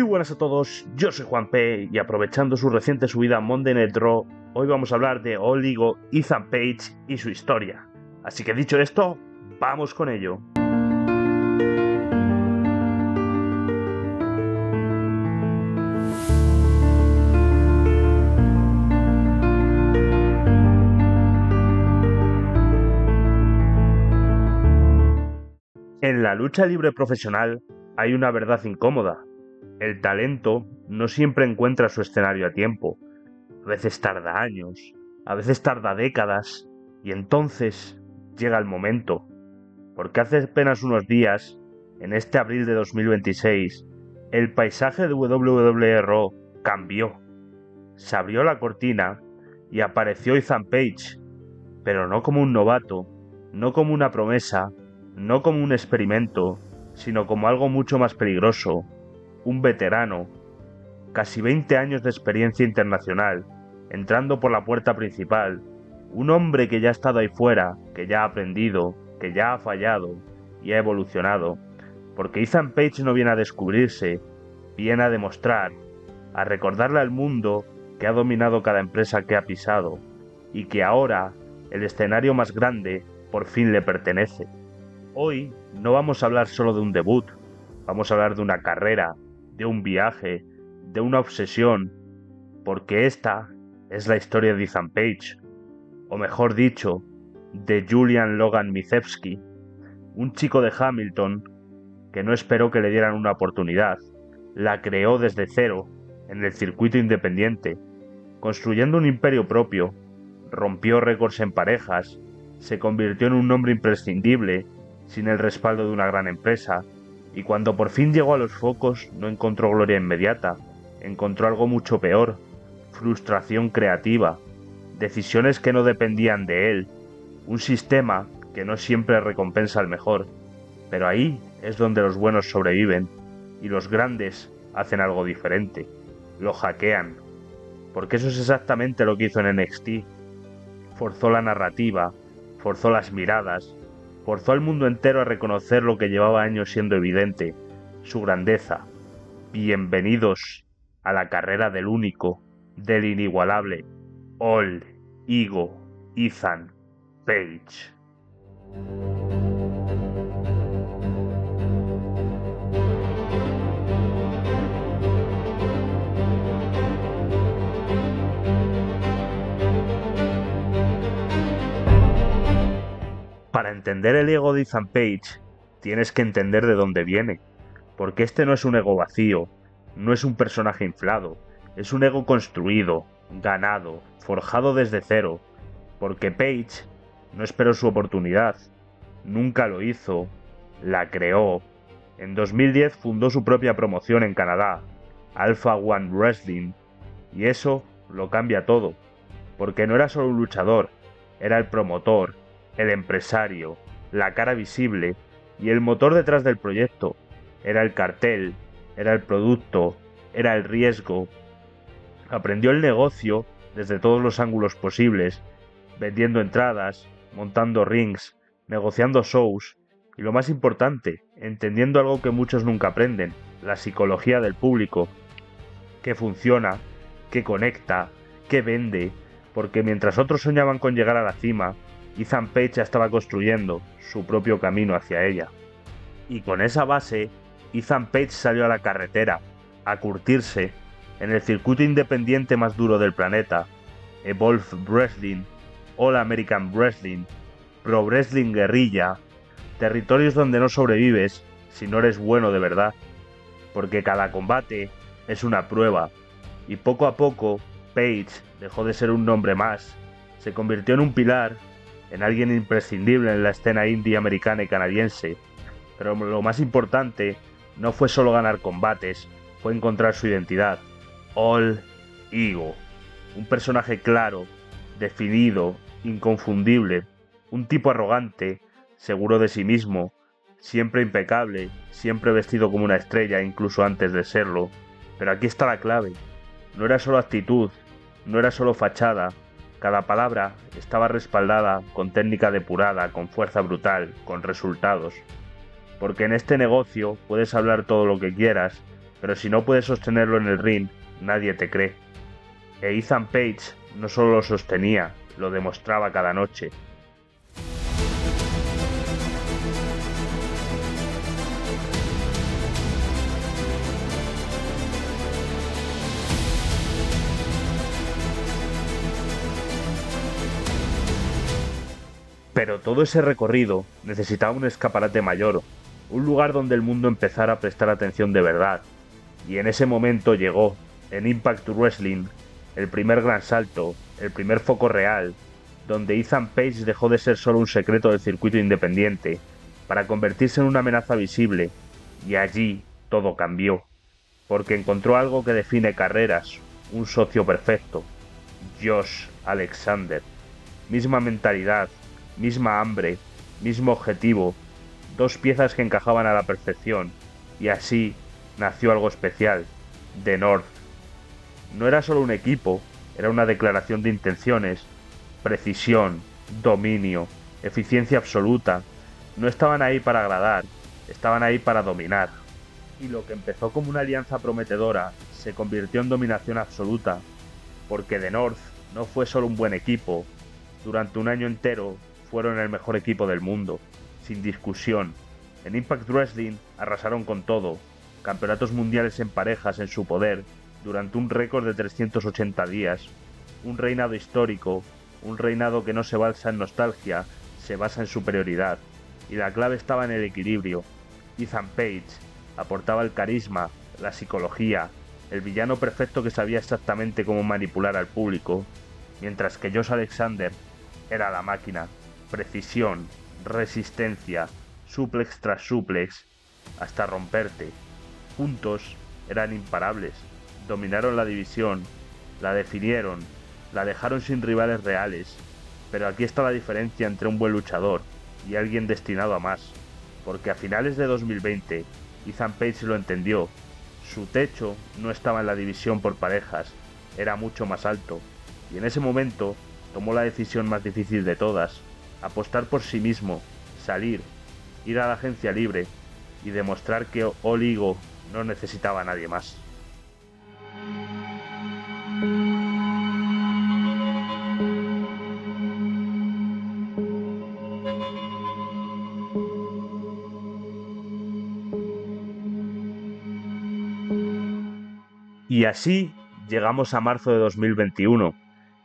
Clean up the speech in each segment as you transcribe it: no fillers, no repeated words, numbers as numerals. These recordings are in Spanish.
buenas a todos, yo soy Juan P y aprovechando su reciente subida a Monday Night Raw, hoy vamos a hablar de All Ego, Ethan Page y su historia. Así que dicho esto, vamos con ello. En la lucha libre profesional hay una verdad incómoda. El talento no siempre encuentra su escenario a tiempo. A veces tarda años, a veces tarda décadas, y entonces llega el momento. Porque hace apenas unos días, en este abril de 2026, el paisaje de WWE Raw cambió. Se abrió la cortina y apareció Ethan Page, pero no como un novato, no como una promesa, no como un experimento, sino como algo mucho más peligroso, un veterano, casi 20 años de experiencia internacional, entrando por la puerta principal, un hombre que ya ha estado ahí fuera, que ya ha aprendido, que ya ha fallado y ha evolucionado, porque Ethan Page no viene a descubrirse, viene a demostrar, a recordarle al mundo que ha dominado cada empresa que ha pisado, y que ahora el escenario más grande por fin le pertenece. Hoy no vamos a hablar solo de un debut, vamos a hablar de una carrera, de un viaje, de una obsesión, porque esta es la historia de Ethan Page, o mejor dicho, de Julian Logan Micevski, un chico de Hamilton que no esperó que le dieran una oportunidad, la creó desde cero en el circuito independiente, construyendo un imperio propio, rompió récords en parejas, se convirtió en un nombre imprescindible sin el respaldo de una gran empresa, y cuando por fin llegó a los focos no encontró gloria inmediata, encontró algo mucho peor, frustración creativa, decisiones que no dependían de él, un sistema que no siempre recompensa al mejor, pero ahí es donde los buenos sobreviven, y los grandes hacen algo diferente, lo hackean, porque eso es exactamente lo que hizo en NXT, forzó la narrativa, forzó las miradas, forzó al mundo entero a reconocer lo que llevaba años siendo evidente, su grandeza. Bienvenidos a la carrera del único, del inigualable, All Ego Ethan Page. Para entender el ego de Ethan Page, tienes que entender de dónde viene, porque este no es un ego vacío, no es un personaje inflado, es un ego construido, ganado, forjado desde cero, porque Page no esperó su oportunidad, nunca lo hizo, la creó. En 2010 fundó su propia promoción en Canadá, Alpha One Wrestling, y eso lo cambia todo, porque no era solo un luchador, era el promotor, el empresario, la cara visible y el motor detrás del proyecto. Era el cartel, era el producto, era el riesgo. Aprendió el negocio desde todos los ángulos posibles, vendiendo entradas, montando rings, negociando shows y lo más importante, entendiendo algo que muchos nunca aprenden, la psicología del público, que funciona, que conecta, que vende, porque mientras otros soñaban con llegar a la cima, Ethan Page ya estaba construyendo su propio camino hacia ella. Y con esa base, Ethan Page salió a la carretera, a curtirse, en el circuito independiente más duro del planeta, Evolve Wrestling, All American Wrestling, Pro Wrestling Guerrilla, territorios donde no sobrevives si no eres bueno de verdad, porque cada combate es una prueba, y poco a poco Page dejó de ser un nombre más, se convirtió en un pilar, en alguien imprescindible en la escena indie americana y canadiense, pero lo más importante no fue solo ganar combates, fue encontrar su identidad, All Ego, un personaje claro, definido, inconfundible, un tipo arrogante, seguro de sí mismo, siempre impecable, siempre vestido como una estrella incluso antes de serlo, pero aquí está la clave, no era solo actitud, no era solo fachada, cada palabra estaba respaldada con técnica depurada, con fuerza brutal, con resultados. Porque en este negocio puedes hablar todo lo que quieras, pero si no puedes sostenerlo en el ring, nadie te cree. E Ethan Page no solo lo sostenía, lo demostraba cada noche. Pero todo ese recorrido necesitaba un escaparate mayor, un lugar donde el mundo empezara a prestar atención de verdad. Y en ese momento llegó, en Impact Wrestling, el primer gran salto, el primer foco real, donde Ethan Page dejó de ser solo un secreto del circuito independiente, para convertirse en una amenaza visible, y allí todo cambió, porque encontró algo que define carreras, un socio perfecto, Josh Alexander. Misma mentalidad, misma hambre, mismo objetivo, dos piezas que encajaban a la perfección, y así nació algo especial, The North. No era solo un equipo, era una declaración de intenciones, precisión, dominio, eficiencia absoluta. No estaban ahí para agradar, estaban ahí para dominar. Y lo que empezó como una alianza prometedora se convirtió en dominación absoluta, porque The North no fue solo un buen equipo, durante un año entero fueron el mejor equipo del mundo, sin discusión. En Impact Wrestling arrasaron con todo, campeonatos mundiales en parejas en su poder, durante un récord de 380 días, un reinado histórico, un reinado que no se basa en nostalgia, se basa en superioridad, y la clave estaba en el equilibrio. Ethan Page aportaba el carisma, la psicología, el villano perfecto que sabía exactamente cómo manipular al público, mientras que Josh Alexander era la máquina, precisión, resistencia, suplex tras suplex, hasta romperte. Juntos eran imparables, dominaron la división, la definieron, la dejaron sin rivales reales, pero aquí está la diferencia entre un buen luchador y alguien destinado a más, porque a finales de 2020 Ethan Page lo entendió, su techo no estaba en la división por parejas, era mucho más alto, y en ese momento tomó la decisión más difícil de todas, apostar por sí mismo, salir, ir a la agencia libre y demostrar que All Ego no necesitaba a nadie más. Y así llegamos a marzo de 2021,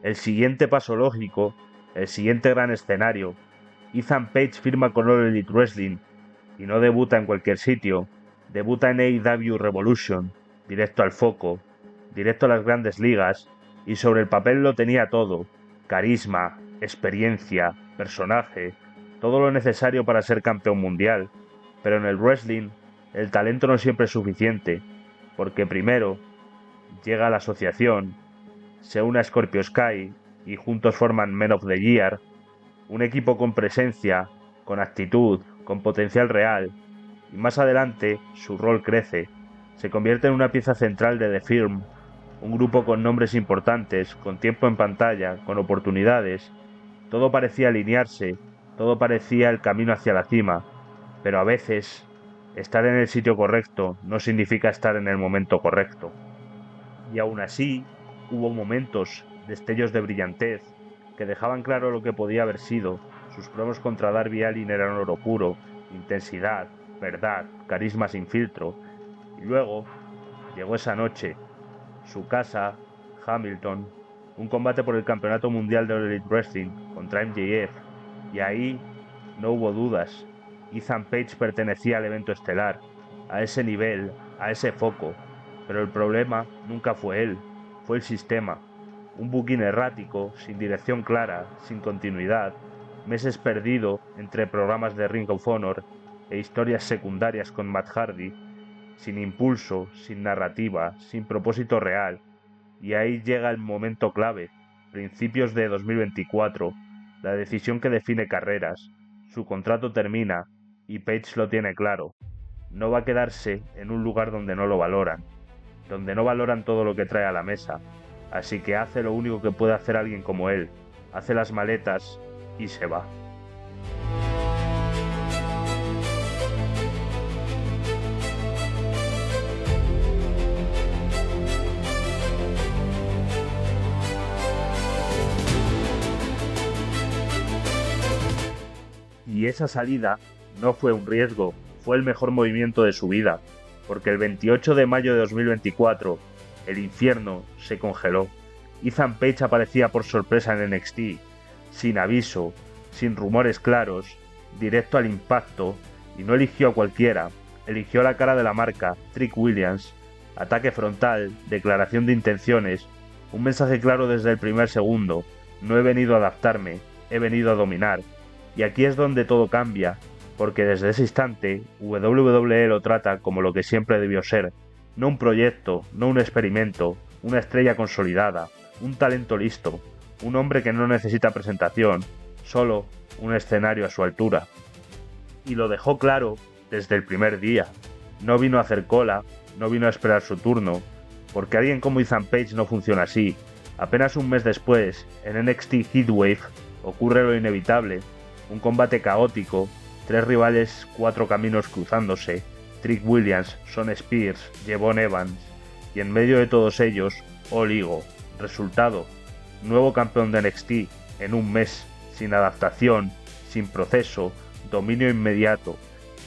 el siguiente paso lógico, el siguiente gran escenario. Ethan Page firma con All Elite Wrestling y no debuta en cualquier sitio, debuta en AEW Revolution, directo al foco, directo a las grandes ligas, y sobre el papel lo tenía todo, carisma, experiencia, personaje, todo lo necesario para ser campeón mundial, pero en el wrestling el talento no siempre es suficiente, porque primero llega la asociación, se une a Scorpio Sky y juntos forman Men of the Year, un equipo con presencia, con actitud, con potencial real, y más adelante su rol crece, se convierte en una pieza central de The Firm, un grupo con nombres importantes, con tiempo en pantalla, con oportunidades. Todo parecía alinearse, todo parecía el camino hacia la cima, pero a veces estar en el sitio correcto no significa estar en el momento correcto. Y aún así, hubo momentos, destellos de brillantez, que dejaban claro lo que podía haber sido. Sus promos contra Darby Allin eran oro puro, intensidad, verdad, carisma sin filtro. Y luego llegó esa noche, su casa, Hamilton, un combate por el campeonato mundial de All Elite Wrestling contra MJF, y ahí no hubo dudas. Ethan Page pertenecía al evento estelar, a ese nivel, a ese foco, pero el problema nunca fue él, fue el sistema. Un booking errático, sin dirección clara, sin continuidad, meses perdido entre programas de Ring of Honor e historias secundarias con Matt Hardy, sin impulso, sin narrativa, sin propósito real. Y ahí llega el momento clave, principios de 2024, la decisión que define carreras. Su contrato termina y Page lo tiene claro. No va a quedarse en un lugar donde no lo valoran, donde no valoran todo lo que trae a la mesa. Así que hace lo único que puede hacer alguien como él, hace las maletas y se va. Y esa salida no fue un riesgo, fue el mejor movimiento de su vida, porque el 28 de mayo de 2024, el infierno se congeló. Ethan Page aparecía por sorpresa en NXT, sin aviso, sin rumores claros, directo al impacto, y no eligió a cualquiera, eligió a la cara de la marca, Trick Williams. Ataque frontal, declaración de intenciones, un mensaje claro desde el primer segundo: no he venido a adaptarme, he venido a dominar. Y aquí es donde todo cambia, porque desde ese instante WWE lo trata como lo que siempre debió ser, no un proyecto, no un experimento, una estrella consolidada, un talento listo, un hombre que no necesita presentación, solo un escenario a su altura. Y lo dejó claro desde el primer día. No vino a hacer cola, no vino a esperar su turno, porque alguien como Ethan Page no funciona así. Apenas un mes después, en NXT Heatwave, ocurre lo inevitable, un combate caótico, 3 rivales, 4 caminos cruzándose, Trick Williams, Shawn Spears, Jevon Evans, y en medio de todos ellos, All Ego. Resultado: nuevo campeón de NXT en un mes, sin adaptación, sin proceso, dominio inmediato.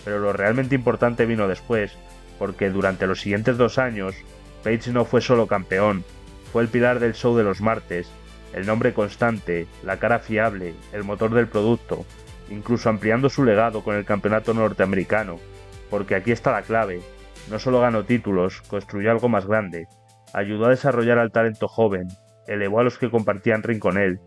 Pero lo realmente importante vino después, porque durante los siguientes 2 años, Page no fue solo campeón, fue el pilar del show de los martes, el nombre constante, la cara fiable, el motor del producto, incluso ampliando su legado con el campeonato norteamericano, porque aquí está la clave: no solo ganó títulos, construyó algo más grande, ayudó a desarrollar al talento joven, elevó a los que compartían ring con él,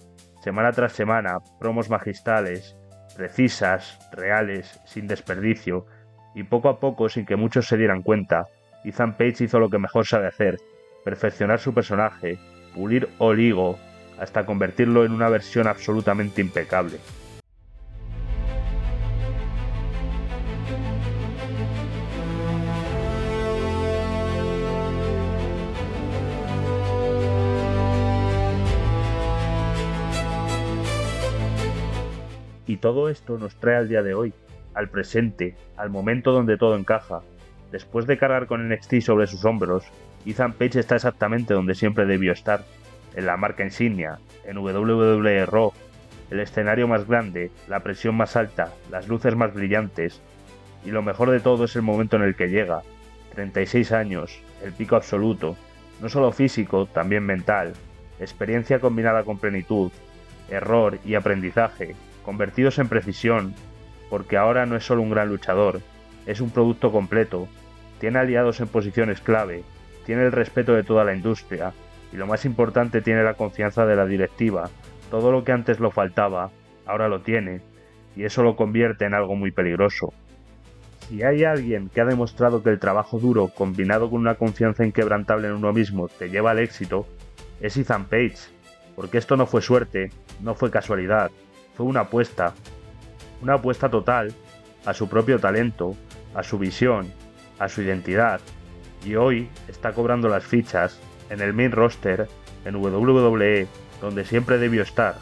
semana tras semana, promos magistrales, precisas, reales, sin desperdicio, y poco a poco, sin que muchos se dieran cuenta, Ethan Page hizo lo que mejor sabe hacer: perfeccionar su personaje, pulir All Ego, hasta convertirlo en una versión absolutamente impecable. Y todo esto nos trae al día de hoy, al presente, al momento donde todo encaja. Después de cargar con NXT sobre sus hombros, Ethan Page está exactamente donde siempre debió estar, en la marca insignia, en WWE Raw, el escenario más grande, la presión más alta, las luces más brillantes, y lo mejor de todo es el momento en el que llega: 36 años, el pico absoluto, no solo físico, también mental, experiencia combinada con plenitud, error y aprendizaje, convertidos en precisión, porque ahora no es solo un gran luchador, es un producto completo, tiene aliados en posiciones clave, tiene el respeto de toda la industria, y lo más importante, tiene la confianza de la directiva. Todo lo que antes lo faltaba, ahora lo tiene, y eso lo convierte en algo muy peligroso. Si hay alguien que ha demostrado que el trabajo duro combinado con una confianza inquebrantable en uno mismo te lleva al éxito, es Ethan Page, porque esto no fue suerte, no fue casualidad, fue una apuesta total a su propio talento, a su visión, a su identidad, y hoy está cobrando las fichas en el main roster, en WWE, donde siempre debió estar.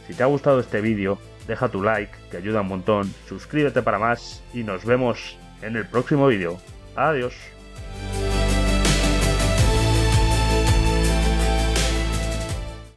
Si te ha gustado este vídeo, deja tu like, que ayuda un montón, suscríbete para más, y nos vemos en el próximo vídeo. Adiós.